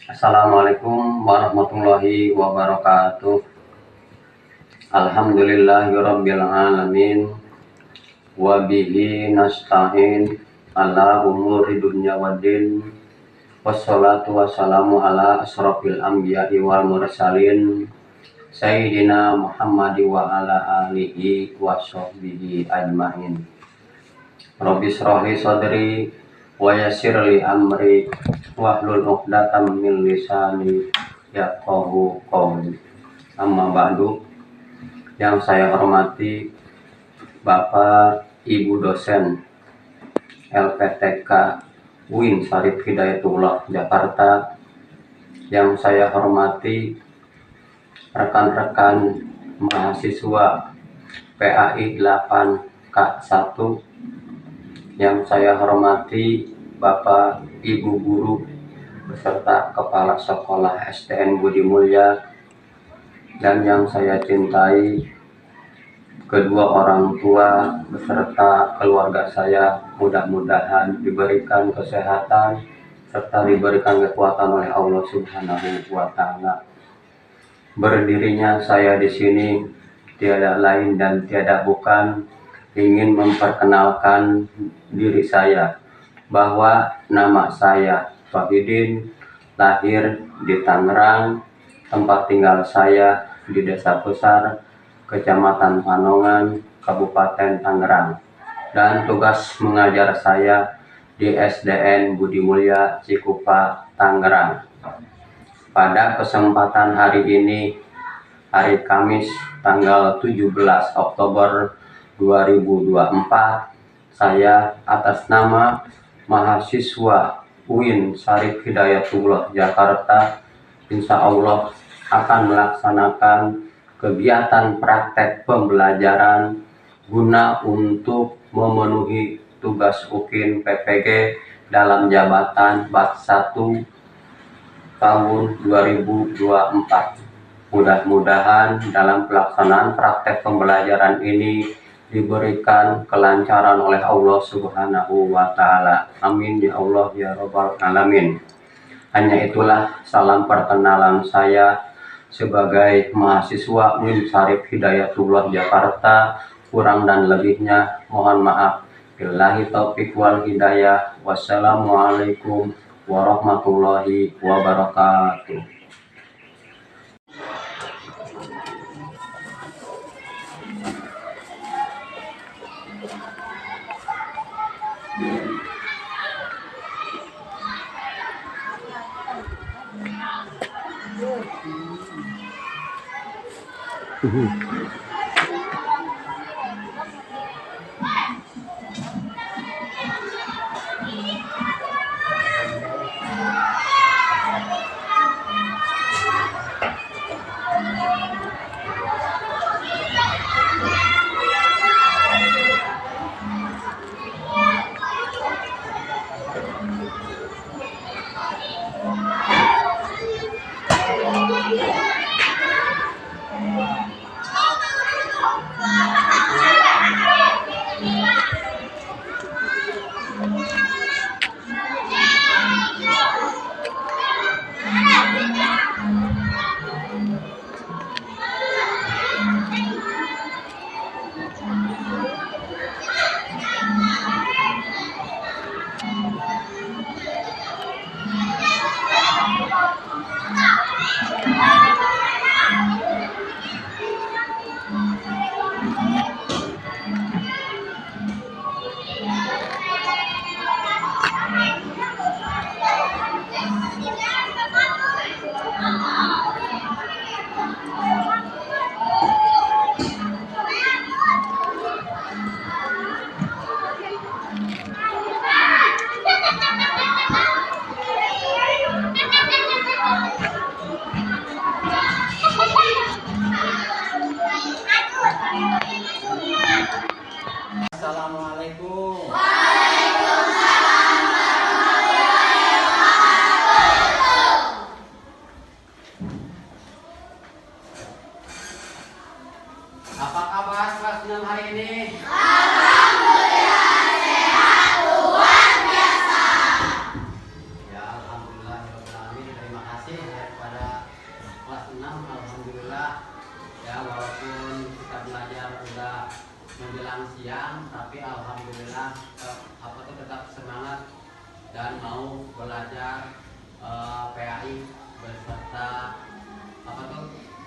Assalamualaikum warahmatullahi wabarakatuh. Alhamdulillahirabbil alamin wa bihi nasta'in ala umuri dunya waddin. Wassalatu wassalamu ala asrofil anbiya'i wal mursalin Sayyidina Muhammad wa ala alihi wa sahbihi ajma'in. Rabbi shrahli sadri wa yassirli amri wahlul 'uqdatam min lisani yafqahu qawli. Amma ba'du. Yang saya hormati Bapak Ibu dosen LPTK UIN Syarif Hidayatullah Jakarta, yang saya hormati rekan-rekan mahasiswa PAI 8K1, yang saya hormati Bapak Ibu guru beserta Kepala Sekolah STN Budi Mulya, dan yang saya cintai kedua orang tua beserta keluarga saya. Mudah-mudahan diberikan kesehatan serta diberikan kekuatan oleh Allah Subhanahu wa Ta'ala. Berdirinya saya di sini tiada lain dan tiada bukan ingin memperkenalkan diri saya, bahwa nama saya Fahidin, lahir di Tangerang, tempat tinggal saya di Desa Besar, Kecamatan Panongan, Kabupaten Tangerang, dan tugas mengajar saya di SDN Budi Mulya Cikupa, Tangerang. Pada kesempatan hari ini, hari Kamis tanggal 17 Oktober 2024, saya atas nama mahasiswa UIN Syarif Hidayatullah Jakarta insya Allah akan melaksanakan kegiatan praktek pembelajaran guna untuk memenuhi tugas UKIN PPG dalam jabatan BAT 1 tahun 2024. Mudah-mudahan dalam pelaksanaan praktek pembelajaran ini diberikan kelancaran oleh Allah Subhanahu wa Ta'ala. Amin ya Allah ya Rabbal alamin. Hanya itulah salam perkenalan saya sebagai mahasiswa UIN Syarif Hidayatullah Jakarta. Kurang dan lebihnya mohon maaf. Billahi taufiq wal hidayah. Wassalamualaikum warahmatullahi wabarakatuh. belajar PAI beserta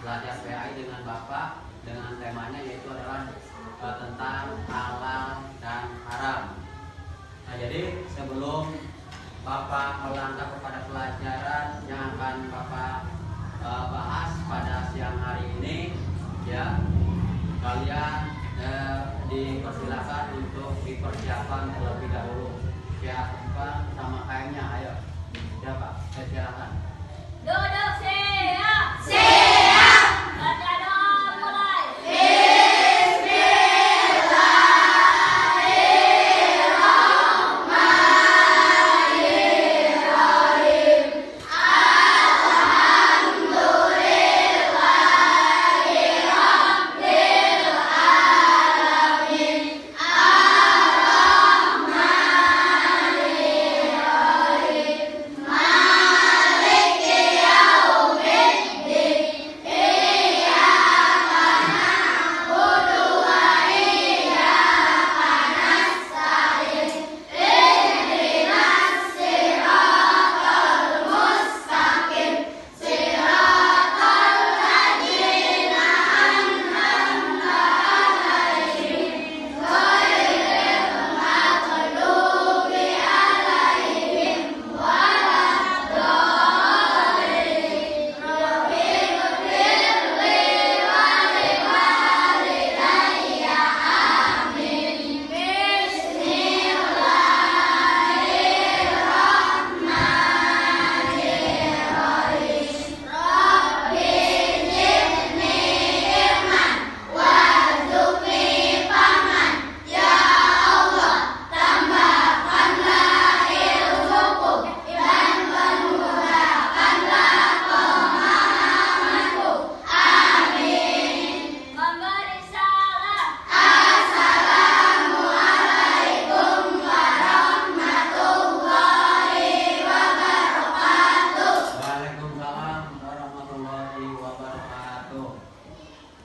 belajar PAI dengan Bapak dengan temanya yaitu adalah tentang halal dan haram. Nah, jadi sebelum Bapak melangkah kepada pelajaran yang akan Bapak bahas pada siang hari ini, ya, kalian dipersilakan untuk dipersiapkan terlebih dahulu. Siapa sama kainnya? Ayo, siapa? Silakan. Duduk siap. Siap. Baca doa mulai.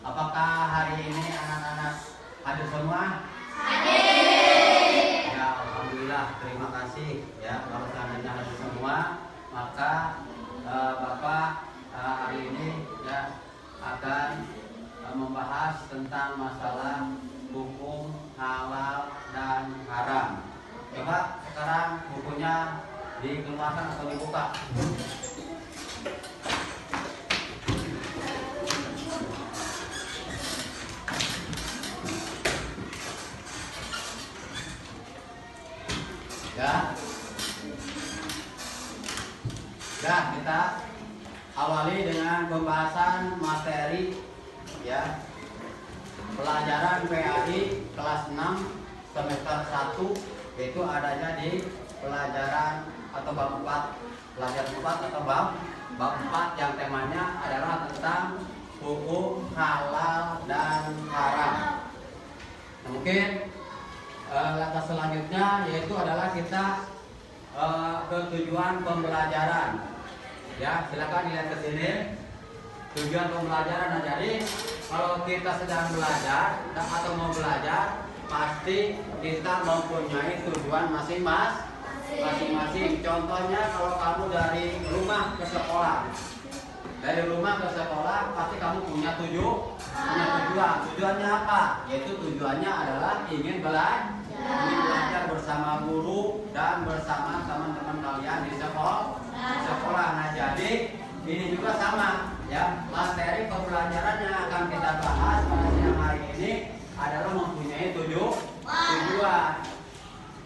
Apakah hari ini anak-anak hadir semua? Hadir. Ya, alhamdulillah, terima kasih. Ya, kalau seandainya hadir semua, maka Bapak hari ini ya akan membahas tentang masalah hukum halal dan haram. Coba sekarang bukunya dikeluarkan atau dibuka. Ya, kita awali dengan pembahasan materi ya pelajaran PAI kelas 6 semester 1, yaitu adanya di pelajaran atau bab 4, pelajaran 4 atau bab 4 yang temanya adalah tentang hukum halal dan haram. Nah, mungkin langkah selanjutnya yaitu adalah kita ke tujuan pembelajaran. Ya, silakan dilihat ke sini. Tujuan pembelajaran. Nah, jadi kalau kita sedang belajar atau mau belajar, pasti kita mempunyai tujuan masing-masing. Contohnya kalau kamu dari rumah ke sekolah. Dari rumah ke sekolah pasti kamu punya tujuan. Tujuannya apa? Yaitu tujuannya adalah ingin belajar bersama guru dan bersama teman-teman kalian di sekolah. Nah, jadi ini juga sama ya, materi pembelajaran yang akan kita bahas pada siang hari ini adalah mempunyai tujuan.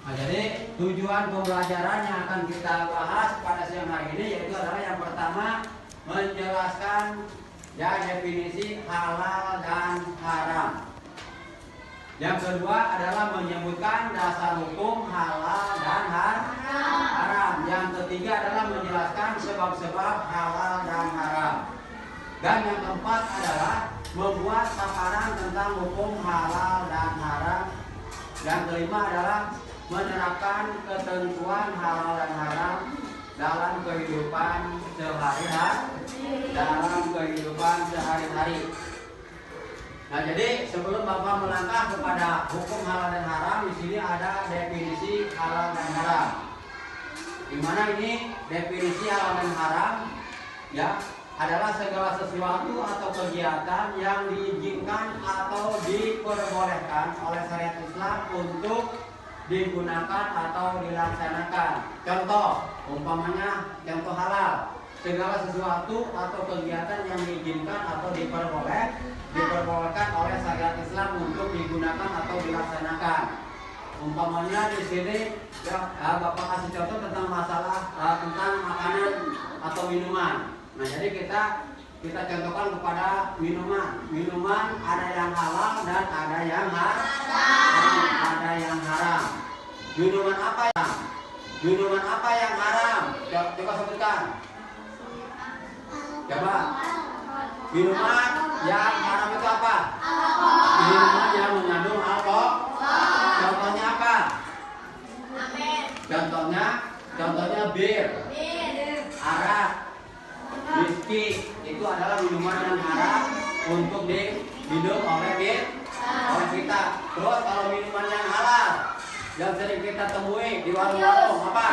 Nah, jadi tujuan pembelajaran yang akan kita bahas pada siang hari ini yaitu adalah yang pertama menjelaskan ya definisi halal dan haram. Yang kedua adalah menyebutkan dasar hukum halal dan haram. Yang ketiga adalah menjelaskan sebab-sebab halal dan haram. Dan yang keempat adalah membuat paparan tentang hukum halal dan haram. Yang kelima adalah menerapkan ketentuan halal dan haram dalam kehidupan sehari-hari. Nah, jadi sebelum Bapak melangkah kepada hukum halal dan haram, di sini ada definisi halal dan haram. Dimana ini definisi halal dan haram ya adalah segala sesuatu atau kegiatan yang diizinkan atau diperbolehkan oleh syariat Islam untuk digunakan atau dilaksanakan. Contoh, umpamanya contoh halal, segala sesuatu atau kegiatan yang diizinkan atau diperbolehkan oleh syariat Islam untuk digunakan atau dilaksanakan. Umpamanya di sini ya, Bapak kasih contoh tentang masalah tentang makanan atau minuman. Nah, jadi kita contohkan kepada minuman. Minuman ada yang halal dan ada yang haram. Minuman apa yang? Minuman apa yang haram? Coba sebutkan. Coba. Minuman yang haram itu apa? Minuman yang mengandung alkohol. Contohnya apa? Contohnya bir, arak, whisky. Itu adalah minuman yang haram untuk diminum oleh kita. Terus kalau minuman yang halal yang sering kita temui di warung-warung apa?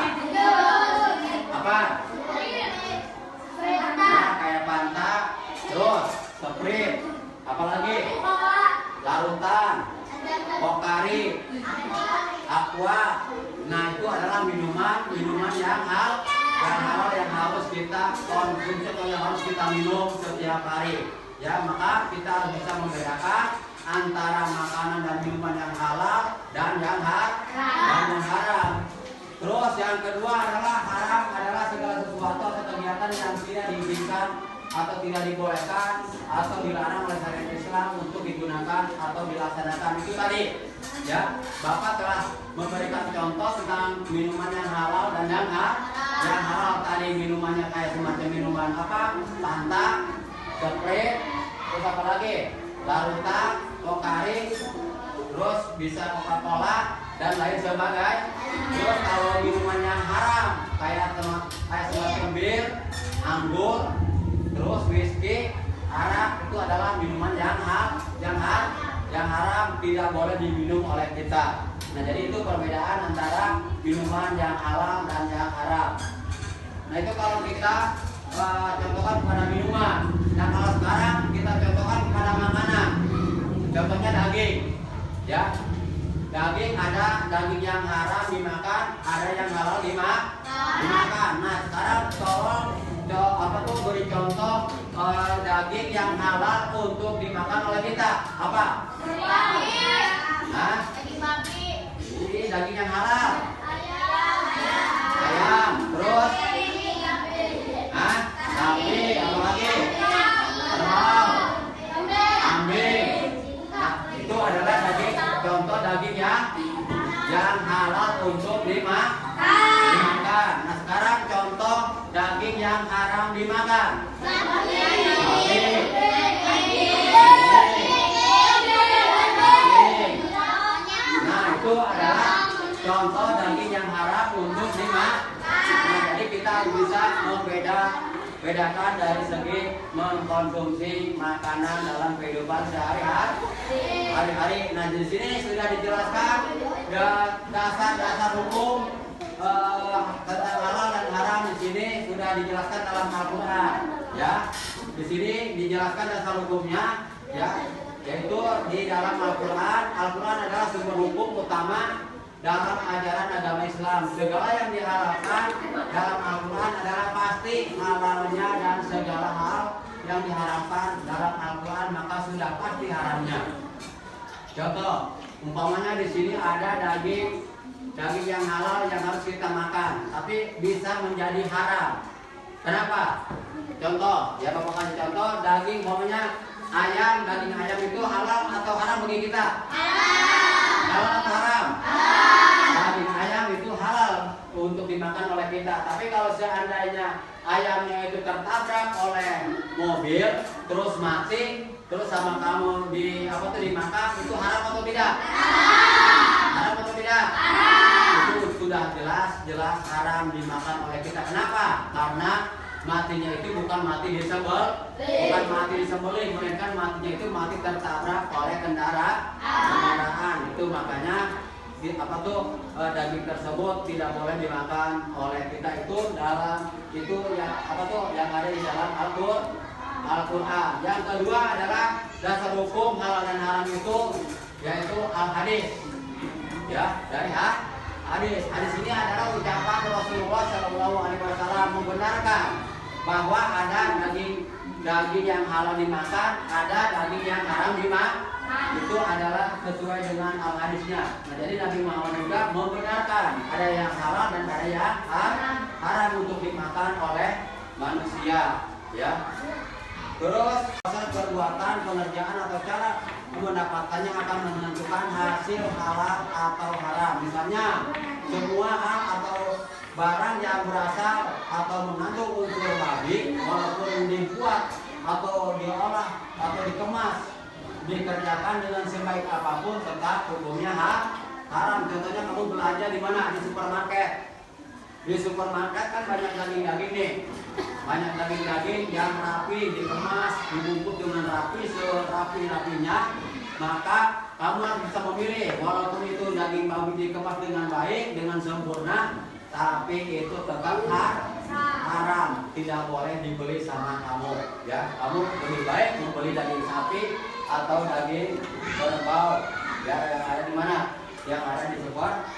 Nah, kayak Fanta, terus Sprite, apalagi larutan, Pocari, Aqua. Nah, itu adalah minuman yang halal yang harus kita konsumsi atau yang harus kita minum setiap hari. Ya, maka kita harus bisa membedakan antara makanan dan minuman yang halal dan yang haram. Terus yang kedua adalah haram adalah segala sesuatu atau kegiatan yang tidak diizinkan atau tidak dibolehkan atau dilarang oleh syariat Islam untuk digunakan atau dilaksanakan. Itu tadi ya, Bapak telah memberikan contoh tentang minuman yang halal dan yang halal. Tadi minumannya kayak semacam minuman apa? Fanta, Sprite, terus apa lagi? Larutan, Pocari, terus bisa Coca-Cola dan lain sebagainya. Terus kalau minuman yang haram kayak semacam bir, anggur, terus whisky, arak, itu adalah minuman yang haram, tidak boleh diminum oleh kita. Nah, jadi itu perbedaan antara minuman yang halal dan yang haram. Nah, itu kalau kita contohkan kepada minuman. Nah, kalau sekarang kita contohkan kepada makanan. Contohnya daging. Ya. Daging ada daging yang haram dimakan, ada yang halal dimakan. Nah, sekarang tolong beri contoh daging yang halal untuk dimakan oleh kita. Apa? Daging babi. Ini daging yang halal. Ayam. Terus? Sapi. Apa lagi? Kerbau. Kambing. Nah, itu adalah contoh daging yang halal untuk dimakan. Nah, sekarang contoh daging yang haram dimakan. Nah, itu adalah contoh daging yang haram untuk dimakan. Nah, jadi kita bisa membedakan dari segi mengkonsumsi makanan dalam kehidupan sehari-hari. Nah, di sini sudah dijelaskan dasar-dasar hukum tentang halal dan haram. Di sini sudah dijelaskan dalam Al-Quran. Ya, di sini dijelaskan dasar hukumnya. Ya, yaitu di dalam Al-Quran. Al-Quran adalah sumber hukum utama dalam ajaran agama Islam. Segala yang diharapkan dalam Al-Quran adalah pasti halalnya, dan segala hal yang diharapkan dalam Al-Quran maka sudah pasti haramnya. Contoh, umpamanya di sini ada daging yang halal yang harus kita makan, tapi bisa menjadi haram. Kenapa? Contoh, ya Bapak kasih contoh, daging umpamanya daging ayam itu halal atau haram bagi kita? Halal atau haram? Daging ayam itu halal untuk dimakan oleh kita. Tapi kalau seandainya ayamnya itu tertabrak oleh mobil, terus mati, terus sama kamu dimakan, itu haram atau tidak? Haram atau tidak? Itu sudah jelas haram dimakan oleh kita. Kenapa? Karena matinya itu bukan mati disembelih, melainkan matinya itu mati tertabrak oleh kendaraan. Itu makanya daging tersebut tidak boleh dimakan oleh kita itu dalam itu yang ada di dalam Al-Quran. Yang kedua adalah dasar hukum halal dan haram itu yaitu al-hadis. Ya, dari hadis. Hadis ini adalah ucapan Rasulullah SAW membenarkan bahwa ada daging yang halal dimakan, ada daging yang haram dimakan. Itu adalah sesuai dengan al-hadisnya. Nah, jadi Nabi Muhammad juga membenarkan ada yang halal dan ada yang haram untuk dimakan oleh manusia. Ya. Terus perbuatan, pengerjaan atau cara mendapatkannya akan menentukan hasil halal atau haram. Misalnya semua hal atau barang yang berasal atau mengandung unsur babi, walaupun dibuat atau diolah atau dikemas, dikerjakan dengan sebaik apapun tetap hukumnya haram. Contohnya kamu belanja di mana? Di supermarket. Di supermarket kan banyak daging-daging nih. Banyak daging-daging yang rapi, dikemas, dibungkus dengan rapi, serapi-rapinya. Maka kamu harus bisa memilih, walaupun itu daging babi dikemas dengan baik, dengan sempurna, tapi itu tetap haram, tidak boleh dibeli sama kamu. Ya, kamu lebih baik membeli daging sapi atau daging kerbau. Ya, yang ada di mana? Yang ada di supermarket.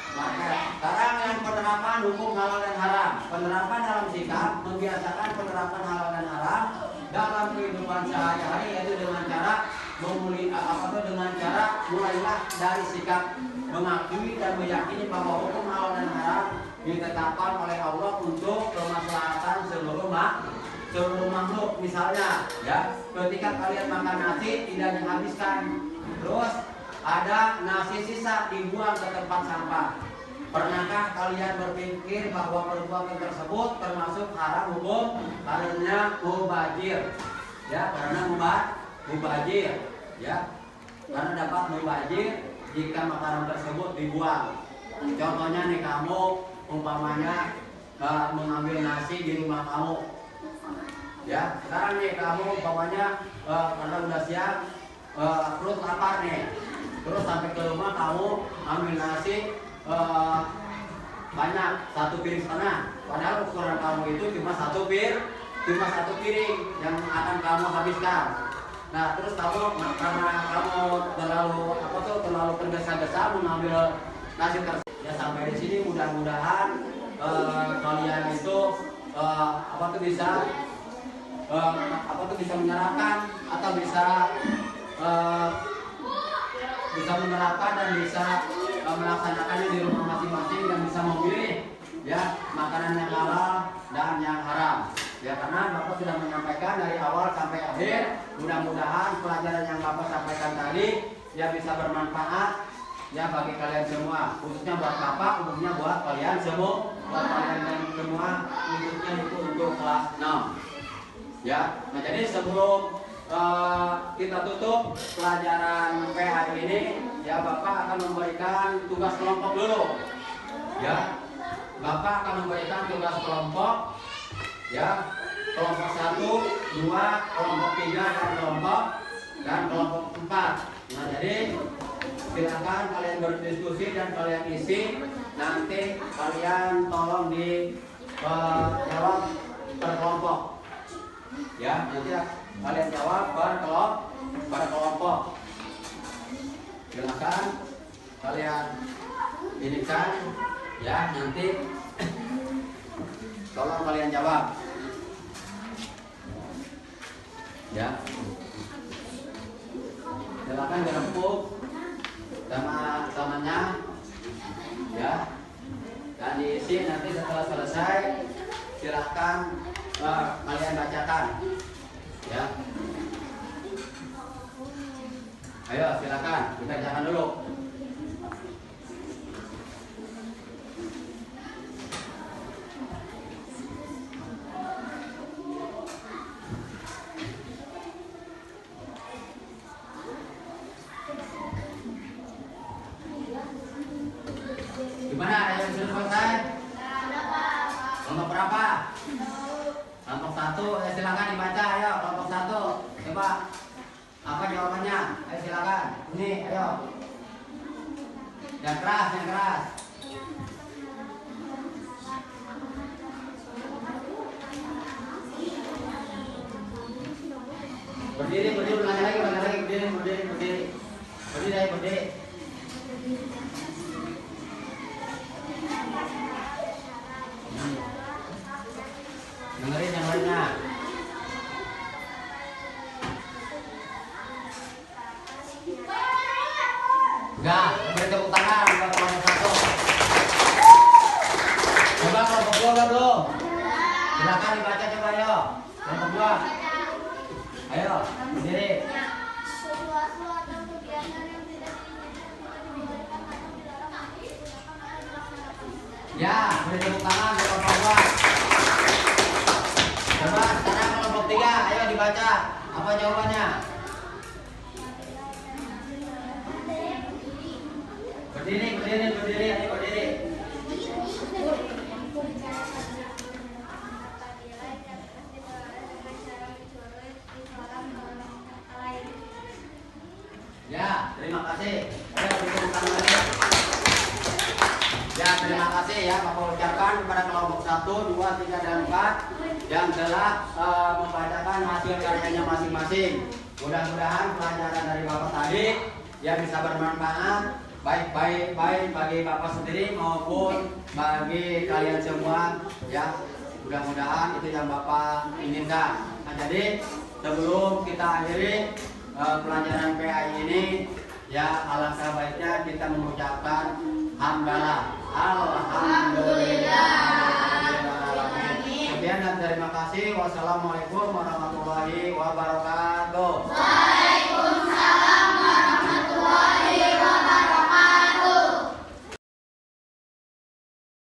Sekarang yang penerapan hukum halal dan haram. Penerapan dalam sikap, membiasakan penerapan halal dan haram dalam kehidupan sehari-hari, yaitu dengan cara dengan cara mulailah dari sikap mengakui dan meyakini bahwa hukum halal dan haram ditetapkan oleh Allah untuk kemaslahatan seluruh makhluk. Misalnya, ya, ketika kalian makan nasi tidak dihabiskan, terus ada nasi sisa dibuang ke tempat sampah. Pernahkah kalian berpikir bahwa perbuatan tersebut termasuk haram hukum karena mubazir? Ya, karena mubazir, ya, karena dapat mubazir jika makanan tersebut dibuang. Contohnya nih, kamu umpamanya mengambil nasi di rumah kamu. Ya, sekarang nih kamu umpamanya karena udah siang, perut lapar nih. Terus sampai ke rumah kamu ambil nasi banyak, 1 piring setengah. Padahal ukuran kamu itu cuma satu piring yang akan kamu habiskan. Nah, terus kamu karena kamu terlalu tergesa-gesa mengambil nasi tersebut. Ya, sampai di sini mudah-mudahan kalian itu bisa menerapkan atau bisa menerapkan dan bisa melaksanakannya di rumah masing-masing dan bisa memilih, ya, makanan yang halal dan yang haram. Ya, karena Bapak sudah menyampaikan dari awal sampai akhir. Mudah-mudahan pelajaran yang Bapak sampaikan tadi ya bisa bermanfaat ya bagi kalian semua, khususnya buat Bapak, umumnya buat kalian semua, khususnya itu untuk kelas 6. Ya, nah jadi sebelum kita tutup pelajaran P hari ini, ya, Bapak akan memberikan tugas kelompok dulu. Ya, Bapak akan memberikan tugas kelompok, ya, kelompok 1, 2, kelompok 3 dan kelompok 4. Nah, jadi silakan kalian berdiskusi dan kalian isi. Nanti kalian tolong jawab per kelompok. Ya, nanti kalian jawab per kelompok. Silakan kalian inikan, ya, nanti tolong kalian jawab. Ya, silakan dirempuk sama temannya, ya, dan diisi. Nanti setelah selesai silakan kalian bacakan, ya. Ayo silakan kita bacakan dulu. Gimana, ada yang sudah selesai? Kelompok berapa? Kelompok 1, silakan dibaca, ayo. Kelompok 1, coba apa jawabannya? Ayo silakan. Ini, ayo. Yang keras, yang keras. Berdiri, berdiri, ulangi lagi, berdiri, berdiri, berdiri. Berdiri, berdiri. Dengerin yang lainnya. Enggak, beri tepuk tangan buat kelompok satu. Coba kelompok dua belum? Silakan dibaca coba ayo. Kelompok dua. Ayo, berdiri. Ya, beri tepuk tangan buat kelompok dua. Coba sekarang kelompok tiga, ayo dibaca. Apa jawabannya? Berdiri, berdiri, berdiri, ayo berdiri. Ya, terima kasih. Ayo tepuk tangan lagi. Ya, terima kasih ya Bapak ucapkan kepada kelompok 1, 2, 3, dan 4 yang telah membacakan hasil karyanya masing-masing. Mudah-mudahan pelajaran dari Bapak tadi ya bisa bermanfaat baik bagi Bapak sendiri maupun bagi kalian semua ya. Mudah-mudahan itu yang Bapak inginkan. Nah, jadi sebelum kita akhiri pelajaran PAI ini ya, alangkah baiknya kita mengucapkan hamdalah. Alhamdulillah. Sekian dan terima kasih. Wassalamualaikum warahmatullahi wabarakatuh.